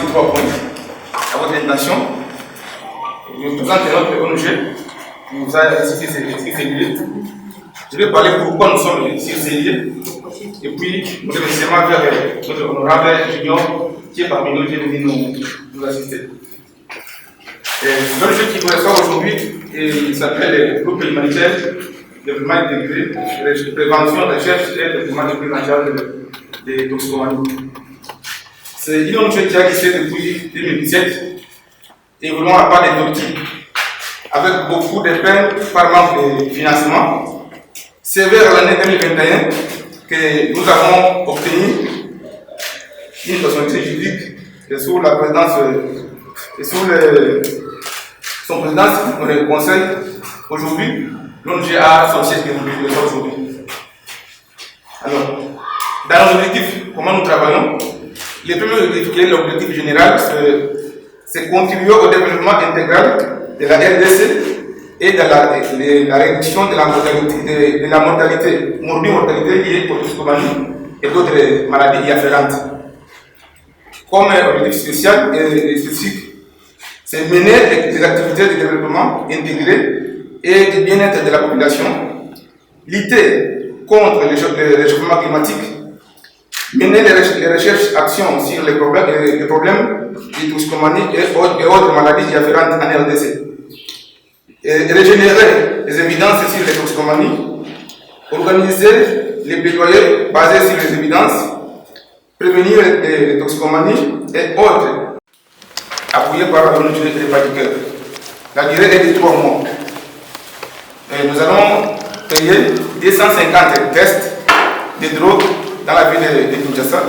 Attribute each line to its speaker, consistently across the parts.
Speaker 1: ces 3 points à votre intention. Je vous présente notre ONG qui nous a cité ces liés. Je vais parler pourquoi nous sommes ici ces liés. Et puis, nous remercions vers notre honorable Junior qui est parmi nous, qui est venu nous assister. L'ONG qui vous reçoit aujourd'hui, il s'appelle le groupe humanitaire développement intégré, prévention, recherche et développement de prise en charge des toxicomanies. C'est une ONG qui a existé depuis 2017 et vraiment à part des outils, avec beaucoup de peines par manque de financement. C'est vers l'année 2021 que nous avons obtenu une personnalité juridique sous la présidence et sous son présidence du conseil. Aujourd'hui, l'ONG a son siège aujourd'hui. Alors, dans nos objectifs, comment nous travaillons? Le premier objectif, qui est l'objectif général, c'est contribuer au développement intégral de la RDC et de la réduction de la mortalité liée aux toxicomanies et d'autres maladies y afférentes. Comme objectif spécial et spécifique, c'est mener des activités de développement intégré et du bien-être de la population, lutter contre le réchauffement climatique, mener les recherches, actions sur les problèmes de toxicomanie et autres maladies afférentes en RDC, et régénérer les évidences sur les toxicomanies, organiser les plaidoyers basés sur les évidences, prévenir les toxicomanies et autres, appuyés par la ONG Répartiteur. La durée est de 3 mois. Et nous allons payer 250 tests de drogue dans la ville de Kinshasa.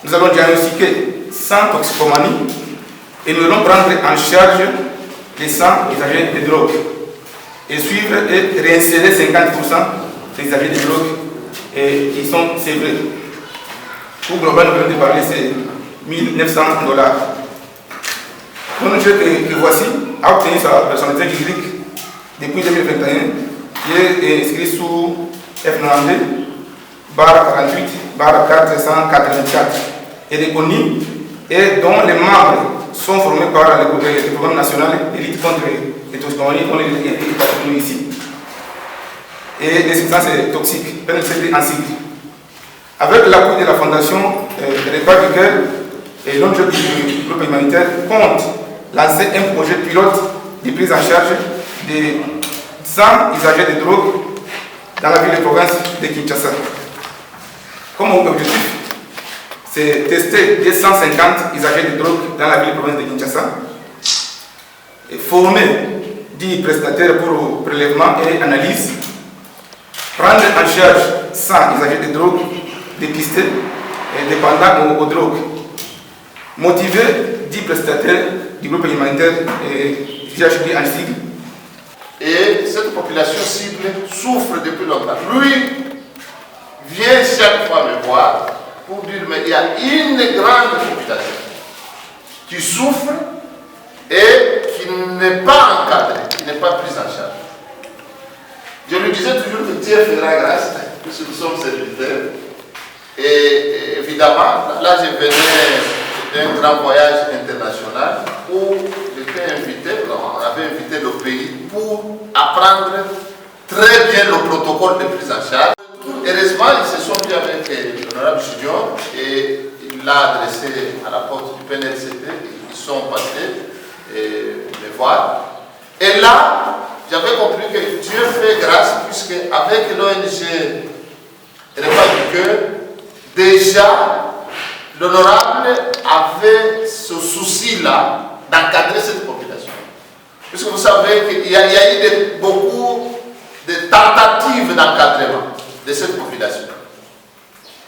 Speaker 1: Nous allons diagnostiquer 100 toxicomanies et nous allons prendre en charge les 100 usagers de drogue et suivre et réinsérer 50% des usagers de drogue qui sont sévres. Pour global, nous venons de parler, c'est $1 900. L'ONG que voici a obtenu sa personnalité juridique depuis 2021, qui est inscrit sous F92 48 484 et reconnue et dont les membres sont formés par le programme national de lutte contre les toxicomanies, dont les est ici, et les substances toxiques, PNCT en cycle. Avec l'appui de la Fondation Repas du Cœur et l'ONG du groupe humanitaire compte lancer un projet pilote de prise en charge de 100 usagers de drogue dans la ville de province de Kinshasa. Comme objectif, c'est tester 250 usagers de drogue dans la ville de province de Kinshasa et former 10 prestataires pour prélèvement et analyse, prendre en charge 100 usagers de drogue dépistés et dépendants aux drogues, motiver 10 prestataires du groupe humanitaire GHB en sigle.
Speaker 2: Et cette population cible souffre depuis longtemps. Lui vient chaque fois me voir pour dire mais il y a une grande population qui souffre et qui n'est pas encadrée, qui n'est pas prise en charge. Je lui disais toujours que Dieu fera grâce, puisque nous sommes serviteurs. Et évidemment, là je venais d'un grand voyage international où j'étais invité, on avait invité le pays pour apprendre très bien le protocole de prise en charge. Heureusement, ils se sont mis avec l'honorable Junior et il l'a adressé à la porte du PNLCT. Ils sont passés me voir. Et là, j'avais compris que Dieu fait grâce puisque avec l'ONG Repas du Cœur, déjà, l'honorable avait ce souci-là d'encadrer cette population. Puisque vous savez qu'il y a eu beaucoup de tentatives d'encadrement de cette population.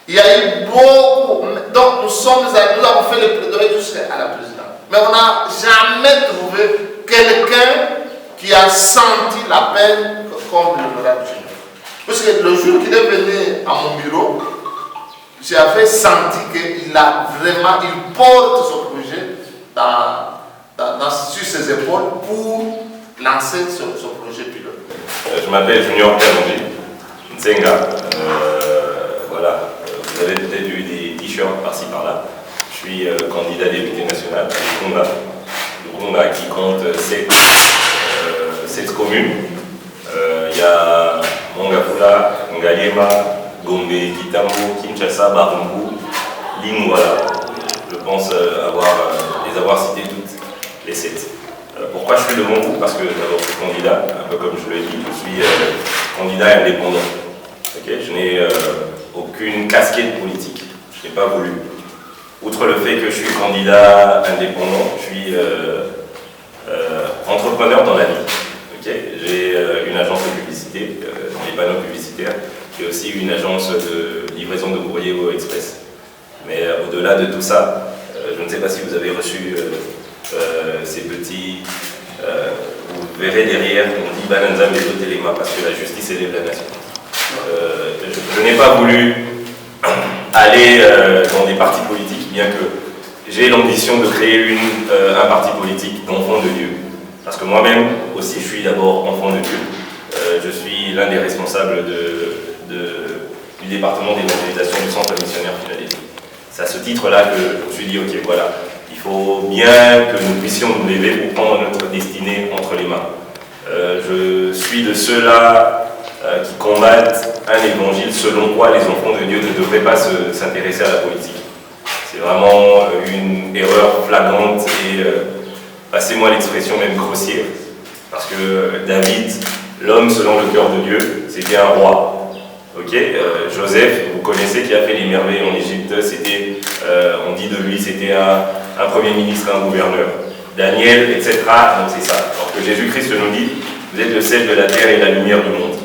Speaker 2: Il y a eu beaucoup. Donc nous avons fait le plaidoyer jusqu'à la présidente. Mais on n'a jamais trouvé quelqu'un qui a senti la peine comme l'honorable Junior. Parce que le jour qu'il est venu à mon bureau, j'avais senti qu'il porte ce projet sur ses épaules pour lancer ce projet pilote.
Speaker 3: Je m'appelle Junior Pernondi, Nzenga. Voilà, vous avez peut-être vu des t-shirts par-ci par-là. Je suis candidat député national du Conga qui compte 7 communes. Il y a Mongafula, Ngaliema, Gombe, Kitambo, Kinshasa, Barumbu, Lingwala. Je pense les avoir citées toutes les 7. Pourquoi je suis de mon groupe? Parce que d'abord je suis candidat, un peu comme je l'ai dit, je suis candidat indépendant. Okay, je n'ai aucune casquette politique, je n'ai pas voulu. Outre le fait que je suis candidat indépendant, je suis entrepreneur dans la vie. Okay, j'ai une agence de publicité, dans les panneaux publicitaires, j'ai aussi une agence de livraison de courrier au Express. Mais au-delà de tout ça, je ne sais pas si vous avez reçu ces petits... vous verrez derrière, on dit Bananza Mezo Telema parce que la justice élève la nation. Je n'ai pas voulu aller dans des partis politiques, bien que j'ai l'ambition de créer un parti politique d'enfants de Dieu. Parce que moi-même aussi, je suis d'abord enfant de Dieu. Je suis l'un des responsables du département d'évangélisation du centre missionnaire Philadelphie. C'est à ce titre-là que je me suis dit, ok, voilà, il faut bien que nous puissions nous lever pour prendre notre destinée entre les mains. Je suis de ceux-là qui combattent un évangile selon quoi les enfants de Dieu ne devraient pas s'intéresser à la politique. C'est vraiment une erreur flagrante et, passez-moi l'expression, même grossière. Parce que David, l'homme selon le cœur de Dieu, c'était un roi. Okay, Joseph, vous connaissez, qui a fait les merveilles en Égypte, c'était, on dit de lui, c'était un premier ministre, un gouverneur. Daniel, etc. Donc c'est ça. Alors que Jésus-Christ nous dit, vous êtes le sel de la terre et la lumière du monde.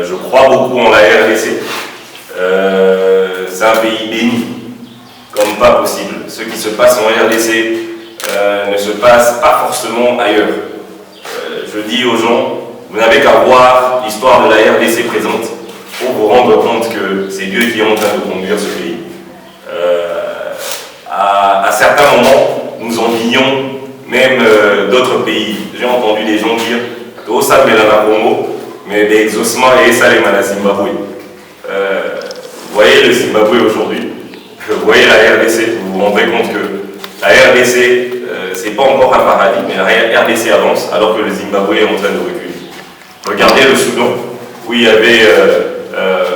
Speaker 3: Je crois beaucoup en la RDC. C'est un pays béni, comme pas possible. Ce qui se passe en RDC ne se passe pas forcément ailleurs. Je dis aux gens, vous n'avez qu'à voir l'histoire de la RDC présente pour vous rendre compte que c'est Dieu qui est en train de conduire ce pays. À certains moments, nous envions même d'autres pays. J'ai entendu des gens dire au Samelana Congo, mais des exaucements et Salemana Zimbabwe. Vous voyez le Zimbabwe aujourd'hui, vous voyez la RDC, vous vous rendrez compte que la RDC, c'est pas encore un paradis, mais la RDC avance alors que le Zimbabwe est en train de reculer. Regardez le Soudan, où il y avait,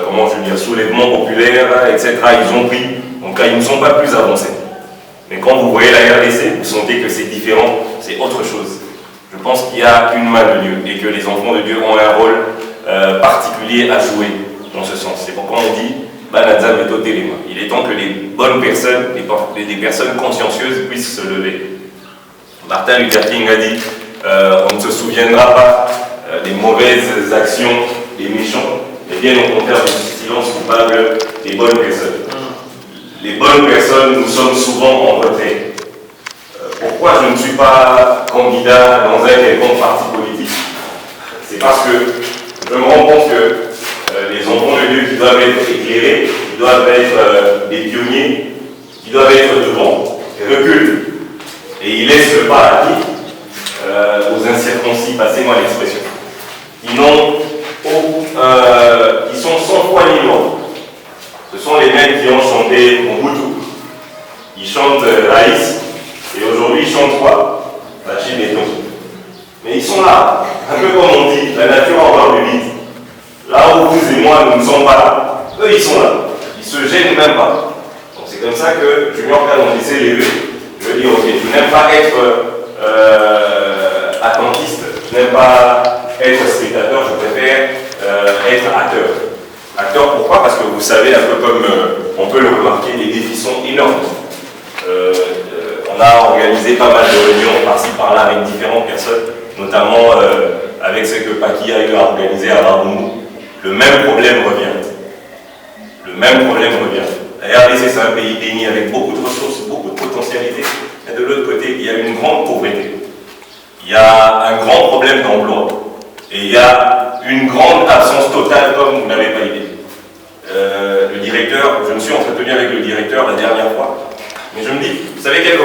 Speaker 3: comment je veux dire, soulèvement populaire, etc. Ils ont pris, donc là ils ne sont pas plus avancés. Mais quand vous voyez la RDC, vous sentez que c'est différent, c'est autre chose. Je pense qu'il y a une main de Dieu et que les enfants de Dieu ont un rôle particulier à jouer dans ce sens. C'est pourquoi on dit Bananza Meto Telema. Il est temps que les bonnes personnes, des personnes consciencieuses puissent se lever. Martin Luther King a dit on ne se souviendra pas des mauvaises actions des méchants, mais bien au contraire du silence coupable des bonnes personnes. Les bonnes personnes, nous sommes souvent en retrait. Pourquoi je ne suis pas candidat dans un quelconque parti politique? C'est parce que je me rends compte que les enfants de Dieu qui doivent être éclairés, qui doivent être des pionniers, qui doivent être devant, reculent. Et ils laissent le paradis aux incirconcis, passez-moi l'expression. Qui sont sans foi ni loi. Ce sont les mecs qui ont chanté Mobutu. Ils chantent Raïs, et aujourd'hui ils chantent quoi? Bachir Béton. Mais ils sont là, un peu comme on dit, la nature a horreur du vide. Là où vous et moi nous ne sommes pas là, eux ils sont là. Ils se gênent même pas. Donc c'est comme ça que Junior Calon s'est levé. Je veux dire, ok, je n'aime pas être attentiste, je n'aime pas être spectateur, je préfère être acteur. Acteur, pourquoi? Parce que vous savez, un peu comme on peut le remarquer, les défis sont énormes. On a organisé pas mal de réunions par-ci par-là avec différentes personnes, notamment avec ce que Paki a eu à organiser à Barumbu. Le même problème revient. Le même problème revient. La RDC, c'est un pays béni avec beaucoup de ressources, beaucoup de potentialités. Et de l'autre côté, il y a une grande pauvreté. Il y a un grand problème d'emploi. Et il y a une grande absence totale, comme vous n'avez pas idée. Le directeur, je me suis entretenu avec le directeur la dernière fois. Mais je me dis, vous savez quelles...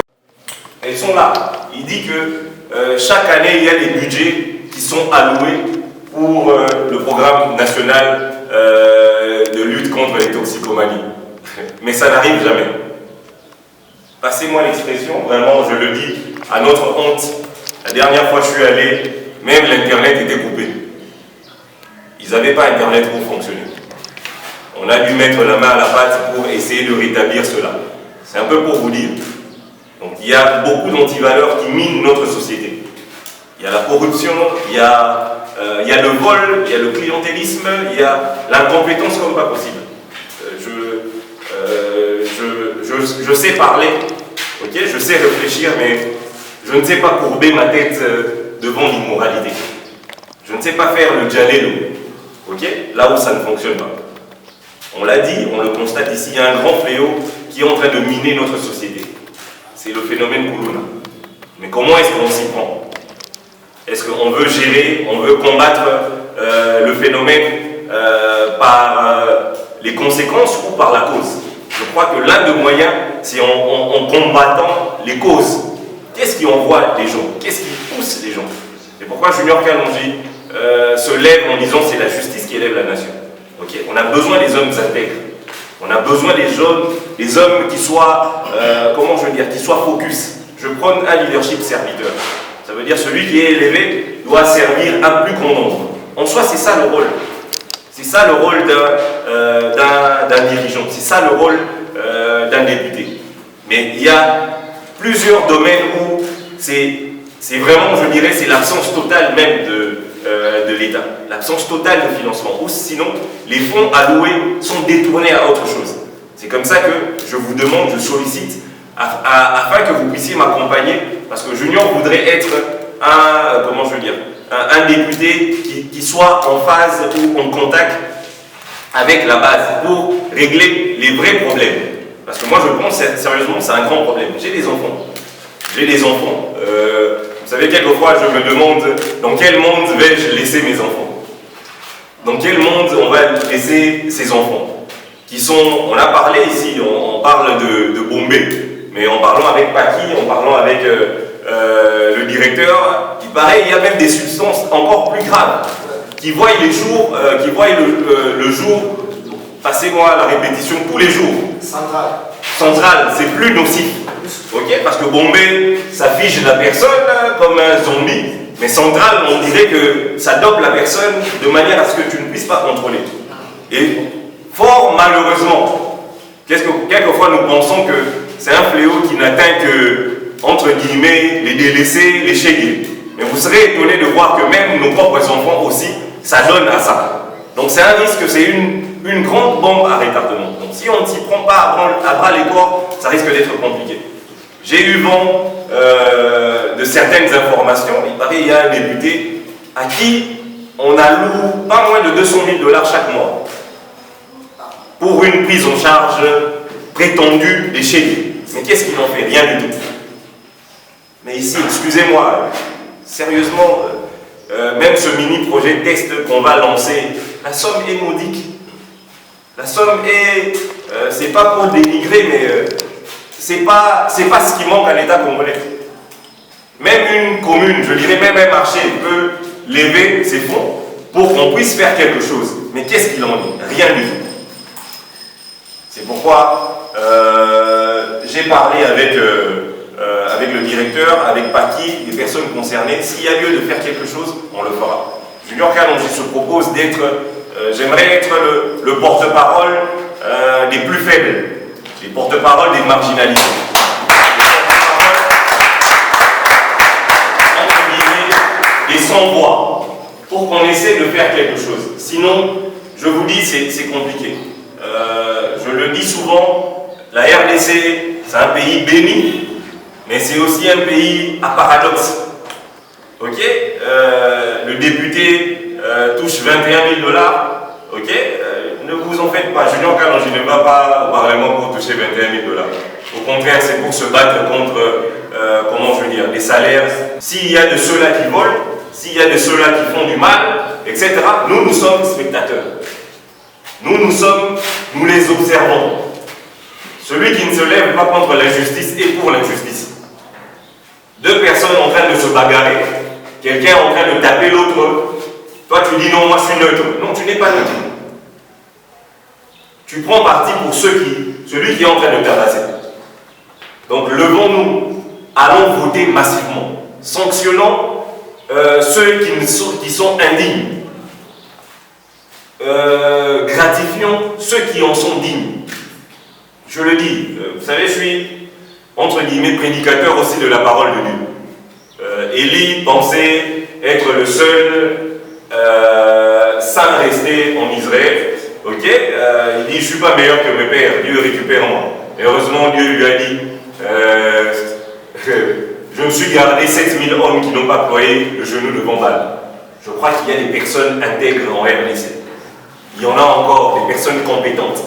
Speaker 3: Elles sont là. Il dit que chaque année, il y a des budgets qui sont alloués pour le programme national de lutte contre les toxicomanies. Mais ça n'arrive jamais. passez-moi l'expression, vraiment je le dis à notre honte, la dernière fois que je suis allé, même l'internet était coupé. Ils n'avaient pas internet pour fonctionner. On a dû mettre la main à la pâte pour essayer de rétablir cela. C'est un peu pour vous dire. Donc il y a beaucoup d'antivaleurs qui minent notre société. Il y a la corruption, il y a le vol, il y a le clientélisme, il y a l'incompétence comme pas possible. Je sais parler, ok, je sais réfléchir, mais je ne sais pas courber ma tête devant l'immoralité. Je ne sais pas faire le jalelo, ok, là où ça ne fonctionne pas. On l'a dit, on le constate ici, il y a un grand fléau qui est en train de miner notre société. C'est le phénomène Koulouna. Mais comment est-ce qu'on s'y prend? Est-ce qu'on veut gérer, on veut combattre le phénomène par les conséquences ou par la cause? Je crois que l'un des moyens, c'est en combattant les causes. Qu'est-ce qui envoie les gens? Qu'est-ce qui pousse les gens? C'est pourquoi Junior Kalonji se lève en disant c'est la justice qui élève la nation. Okay. On a besoin des hommes intègres. On a besoin des hommes qui soient, comment je veux dire, qui soient focus. Je prône un leadership serviteur. Ça veut dire celui qui est élevé doit servir un plus grand nombre. En soi, c'est ça le rôle. C'est ça le rôle d'un dirigeant. C'est ça le rôle d'un député. Mais il y a plusieurs domaines où c'est vraiment, je dirais, c'est l'absence totale même de l'État. L'absence totale de financement. Ou sinon, les fonds alloués sont détournés à autre chose. C'est comme ça que je vous demande, je sollicite, afin que vous puissiez m'accompagner, parce que Junior voudrait être un député qui soit en phase ou en contact avec la base pour régler les vrais problèmes. Parce que moi je pense sérieusement c'est un grand problème. J'ai des enfants. Vous savez, quelquefois je me demande dans quel monde vais-je laisser mes enfants? Dans quel monde on va laisser ces enfants? On a parlé ici, on parle de Bombay, mais en parlant avec Paki, en parlant avec le directeur, il paraît il y a même des substances encore plus graves qui voient le jour, passez-moi la répétition, tous les jours. Central, c'est plus nocif. Ok, parce que Bombay, ça fige la personne comme un zombie, mais Central, on dirait que ça dope la personne de manière à ce que tu ne puisses pas contrôler. Et fort malheureusement, quelquefois nous pensons que c'est un fléau qui n'atteint que, entre guillemets, les délaissés, les chégués. Mais vous serez étonné de voir que même nos propres enfants aussi, ça donne à ça. Donc c'est un risque, c'est une grande bombe à retardement. Donc si on ne s'y prend pas à bras les corps, ça risque d'être compliqué. J'ai eu vent de certaines informations. Il paraît qu'il y a un député à qui on alloue pas moins de 200 000 $ chaque mois pour une prise en charge prétendue des chégués. Mais qu'est-ce qu'il en fait? Rien du tout. Mais ici, excusez-moi, sérieusement, même ce mini-projet de texte qu'on va lancer, la somme est modique. La somme est, c'est pas pour dénigrer, mais c'est pas ce qui manque à l'État congolais. Même une commune, je dirais même un marché, peut lever ses fonds pour qu'on puisse faire quelque chose. Mais qu'est-ce qu'il en est? Rien du tout. C'est pourquoi j'ai parlé avec le directeur, avec Paki, des personnes concernées. S'il y a lieu de faire quelque chose, on le fera. Junior Kalonji se propose d'être, j'aimerais être le porte-parole des plus faibles, les porte-parole des marginalisés. Des sans-voix, pour qu'on essaie de faire quelque chose. Sinon, je vous dis, c'est compliqué. Je le dis souvent, la RDC, c'est un pays béni, mais c'est aussi un pays à paradoxe. Ok, le député touche 21 000 $. Ok, ne vous en faites pas. Junior Kalonji ne va pas au Parlement pour toucher 21 000 $. Au contraire, c'est pour se battre contre, comment je veux dire, des salaires. S'il y a de ceux-là qui volent, s'il y a de ceux-là qui font du mal, etc., nous sommes spectateurs. Nous les observons. Celui qui ne se lève pas contre l'injustice est pour l'injustice. Deux personnes en train de se bagarrer, quelqu'un en train de taper l'autre, toi tu dis non, moi je suis neutre. Non, tu n'es pas neutre. Tu prends parti pour celui qui est en train de tabasser. Donc levons-nous, allons voter massivement, sanctionnons ceux qui sont indignes, gratifions ceux qui en sont dignes. Je le dis, vous savez, je suis entre guillemets prédicateur aussi de la parole de Dieu. Élie pensait être le seul saint resté en Israël. Ok, il dit, je ne suis pas meilleur que mes pères, Dieu récupère-moi. Et heureusement, Dieu lui a dit, je me suis gardé 7000 hommes qui n'ont pas ployé le genou devant Baal. Je crois qu'il y a des personnes intègres en RDC. Il y en a encore des personnes compétentes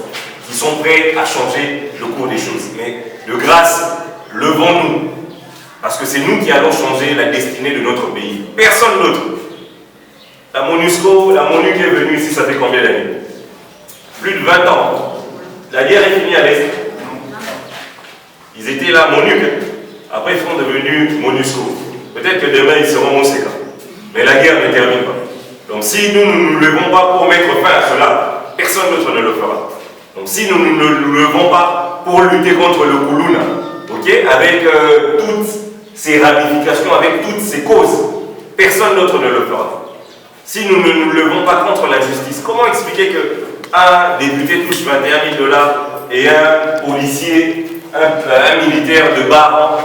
Speaker 3: qui sont prêtes à changer le cours des choses. Mais de grâce, levons-nous. Parce que c'est nous qui allons changer la destinée de notre pays. Personne d'autre. La MONUSCO, la MONU qui est venue ici, ça fait combien d'années? Plus de 20 ans. La guerre est finie à l'Est. Ils étaient là, MONUC. Après, ils sont devenus MONUSCO. Peut-être que demain, ils seront MOSECA. Mais la guerre ne termine pas. Donc, si nous ne nous levons pas pour mettre fin à cela, personne d'autre ne le fera. Donc, si nous ne nous levons pas pour lutter contre le Koulouna, okay, avec toutes ces ramifications, avec toutes ces causes, personne d'autre ne le fera. Si nous ne nous levons pas contre l'injustice, comment expliquer qu'un député touche 21 000 $ et un policier, un militaire de bas rang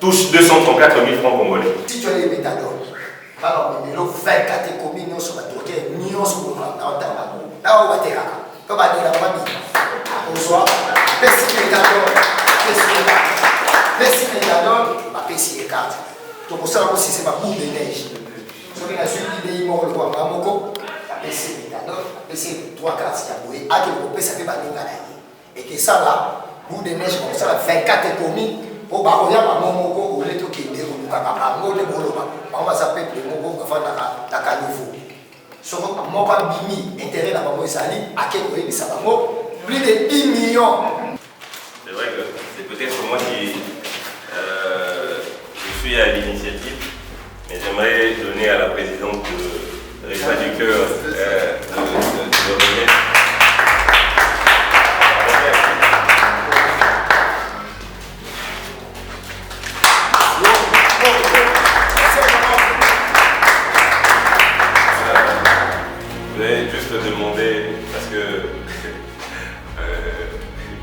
Speaker 3: touche 234 000 francs congolais?
Speaker 4: Si tu as les méthadones, alors, mais le 24 est commis, nous sommes à Turquie, nous sommes à Ottawa, là où on va te raconter. Comme à dire la famille, bonsoir, merci méthadones, merci méthadones, merci les cartes. Donc, pour ça, aussi, c'est ma boule de neige. Je vais la suite des immeubles, le roi Mamoko, merci méthadones, merci 3 cartes, c'est à bouer, à quel point ça fait pas de et que ça là, boule de neige, comme ça, 24 est commis. Au baroya mamoko ole to kende ko ka ka ngole boloba mama sa peuple moko ka fa na ka nouveau soko moko bimi intérêt la bango ezali akeko ebisa bango plus de 10 millions.
Speaker 3: C'est vrai que c'est peut-être moi qui je suis à l'initiative, mais j'aimerais donner à la présidente de Réseau du Cœur de revenir. Demander, parce que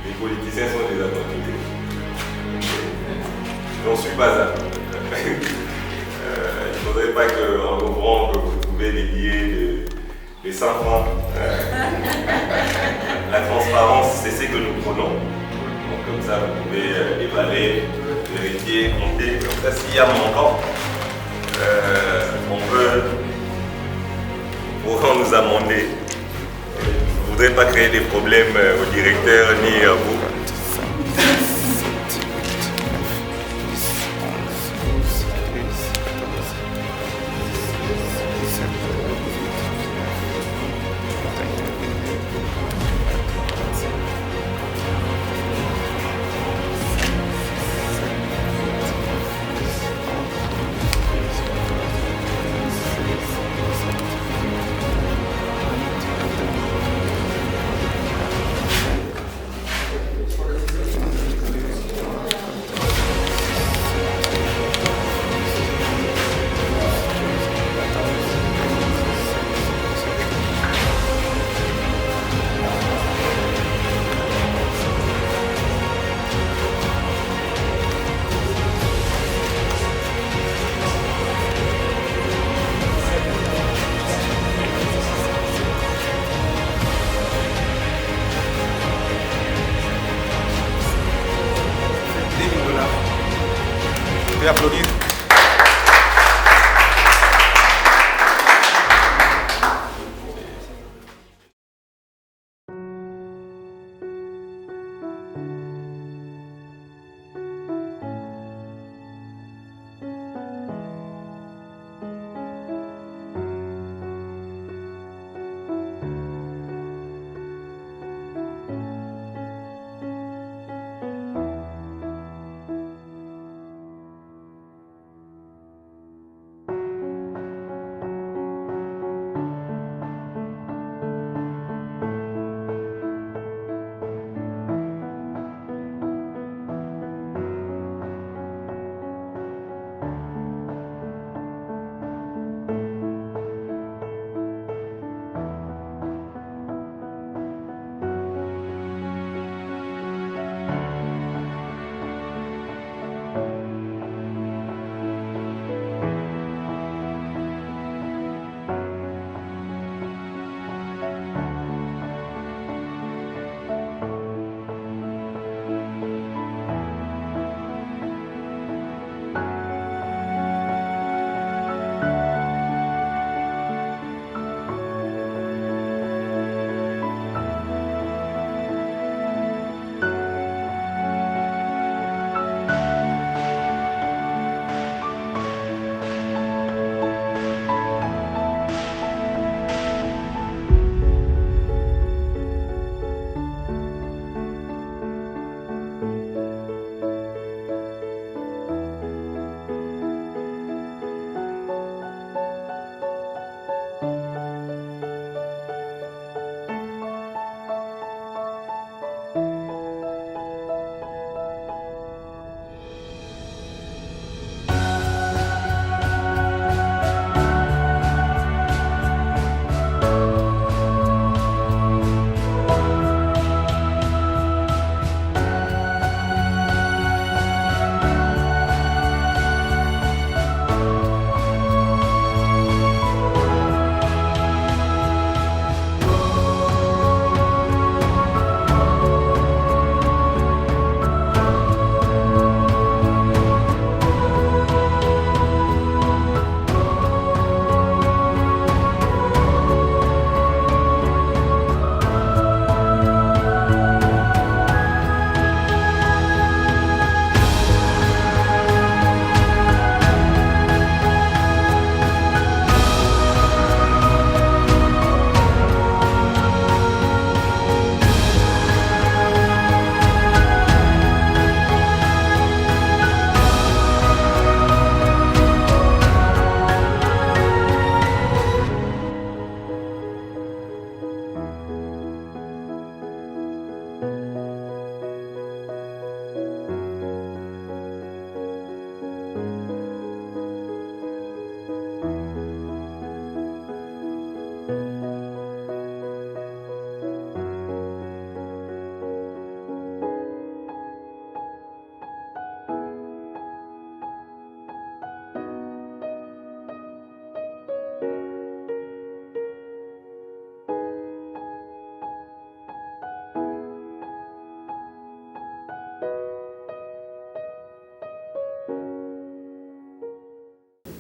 Speaker 3: les politiciens sont des aventuriers. J'en suis pas là. Il ne faudrait pas qu'en ouvrant, que vous trouvez des billets de 100 francs. La transparence, c'est ce que nous prenons. Donc comme ça, vous pouvez évaluer, vérifier, compter. Comme ça, s'il y a manquant, on pourra nous amender. Je ne voudrais pas créer des problèmes au directeur ni à vous.
Speaker 1: Applaudir.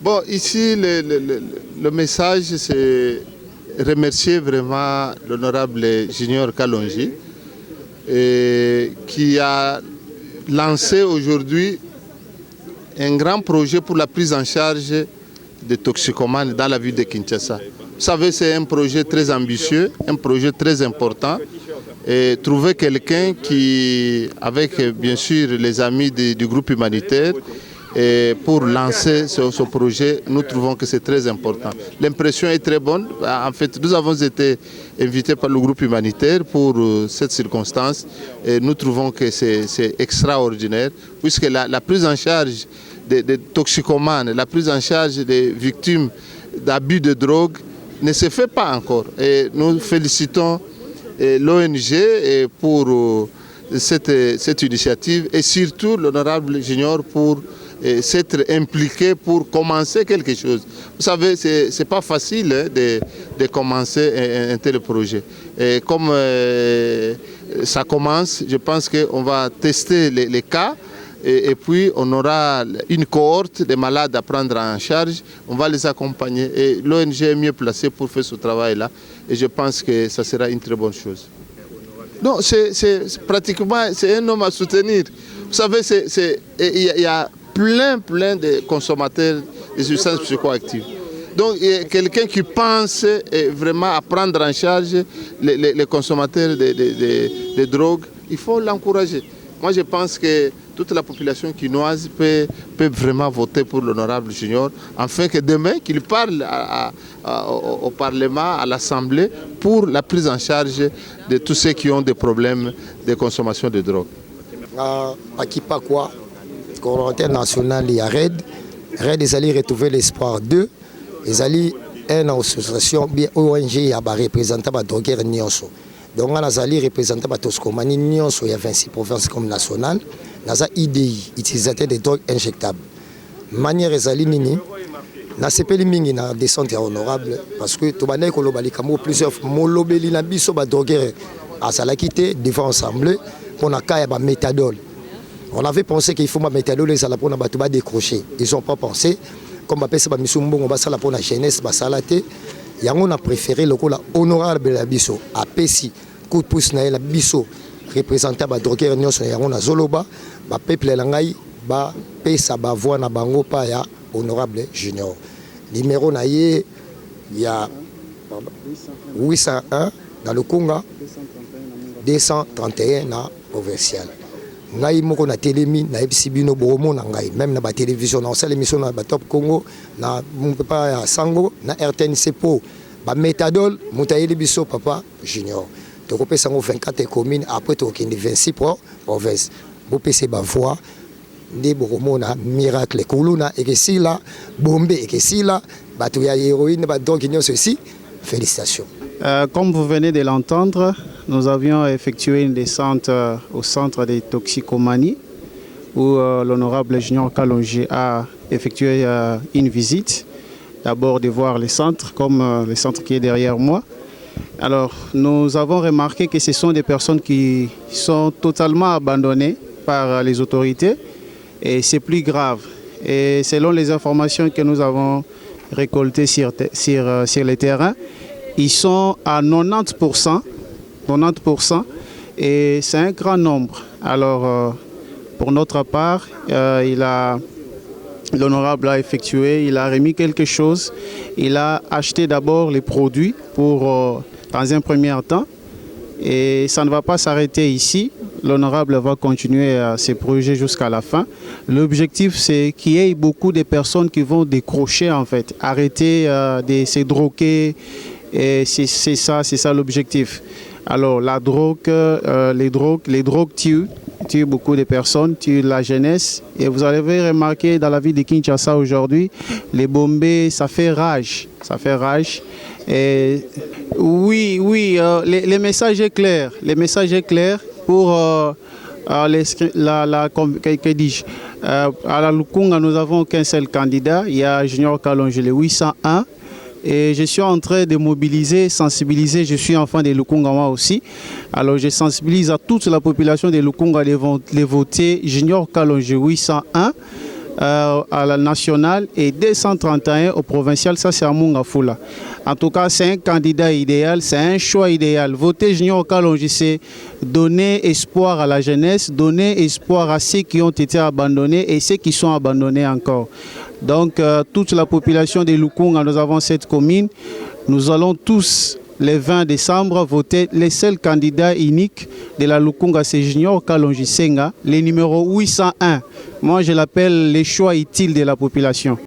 Speaker 2: Bon, ici, le message, c'est remercier vraiment l'honorable Junior Kalonji qui a lancé aujourd'hui un grand projet pour la prise en charge des toxicomanes dans la ville de Kinshasa. Vous savez, c'est un projet très ambitieux, un projet très important. Et trouver quelqu'un qui, avec bien sûr les amis du groupe humanitaire, et pour lancer ce projet, nous trouvons que c'est très important. L'impression est très bonne. En fait, nous avons été invités par le groupe humanitaire pour cette circonstance et nous trouvons que c'est extraordinaire puisque la prise en charge des toxicomanes, la prise en charge des victimes d'abus de drogue ne se fait pas encore. Et nous félicitons l'ONG pour cette initiative et surtout l'honorable Junior pour s'être impliqué pour commencer quelque chose. Vous savez, ce n'est pas facile de commencer un tel projet. Et comme ça commence, je pense qu'on va tester les cas et puis on aura une cohorte de malades à prendre en charge. On va les accompagner et l'ONG est mieux placée pour faire ce travail-là. Et je pense que ça sera une très bonne chose. Non, c'est pratiquement un homme à soutenir. Vous savez, il y a plein de consommateurs de substances psychoactives. Donc, quelqu'un qui pense vraiment à prendre en charge les consommateurs de drogue, il faut l'encourager. Moi, je pense que toute la population quinoise peut vraiment voter pour l'honorable Junior, afin que demain, qu'il parle au Parlement, à l'Assemblée, pour la prise en charge de tous ceux qui ont des problèmes de consommation de drogue.
Speaker 4: À Kipakwa, coordonnateur national, il y a RED. RED, ils allaient retrouver l'espoir d'eux. Ils allaient une association, bien ONG, il y a représentant de drogueurs Nyonso. Donc, on a représentant de Toscomanie Nyonso, il y a 26 provinces comme nationales. On a IDI, utilisateur de drogues injectables. Manière ezali nini, na sepeli mingi na descente honorable parce que to banay ko lobali kamo plusieurs molobeli na biso ba drogueur à salakité devant ensemble pour na kaya ba méthadone. On avait pensé qu'il faut ma méthadone les ala pour na batu ba décrocher. Ils ont pas pensé comme ba pesa ba misumbongo ba sala pour na jeunesse ba salate. Yango na préféré le la honorable la biso a pesi coup de pouce na la biso représentant ba drogueur nyonso yango na zoloba ba peuple la ngai ba pesa ba voix na bango pa ya honorable Junior. Numéro na ye il y a 801 dans le Conga 231 na provincial. Ngai moko na telemi na ebisibino bomo na ngai même na ba télévision na sala émission na ba Top Congo na papa ya Sango na RTNC po ba méthadone mutayeli biso papa Junior. Tokopé sango 24 communes après tokindi 26 provinces. Bo pese ba voix ndi bokomona miracle kuluna ekesila bombe ekesila batu ya héroïne ba donc ceci. Félicitations.
Speaker 5: Comme vous venez de l'entendre, nous avions effectué une descente au centre des toxicomanies où l'honorable Junior Kalonji a effectué une visite. D'abord de voir les centres, comme le centre qui est derrière moi. Alors, nous avons remarqué que ce sont des personnes qui sont totalement abandonnées par les autorités et c'est plus grave. Et selon les informations que nous avons récoltées sur les terrains, ils sont à 90% et c'est un grand nombre. Alors, pour notre part, l'honorable a effectué, il a remis quelque chose. Il a acheté d'abord les produits dans un premier temps. Et ça ne va pas s'arrêter ici. L'honorable va continuer ses projets jusqu'à la fin. L'objectif, c'est qu'il y ait beaucoup de personnes qui vont décrocher, en fait, arrêter de se droguer. Et c'est ça l'objectif. Alors, la drogue, les drogues tuent beaucoup de personnes, tuent la jeunesse. Et vous avez remarqué dans la ville de Kinshasa aujourd'hui, les bombées, ça fait rage. Ça fait rage. Et oui, le message est clair. Le message est clair pour à la Lukunga, nous n'avons qu'un seul candidat. Il y a Junior Kalonji, le 801. Et je suis en train de mobiliser, sensibiliser. Je suis enfant de Lukunga moi aussi. Alors je sensibilise à toute la population de Lukunga de voter Junior Kalonji 801 à la nationale et 231 au provincial, ça c'est à Mungafula. En tout cas, c'est un candidat idéal, c'est un choix idéal. Voter Junior Kalonji, donner espoir à la jeunesse, donner espoir à ceux qui ont été abandonnés et ceux qui sont abandonnés encore. Donc, toute la population de Lukunga, nous avons cette commune, nous allons tous, le 20 décembre, voter les seuls candidats uniques de la Lukunga, c'est Junior Kalonji Senga, le numéro 801. Moi, je l'appelle les choix utiles de la population.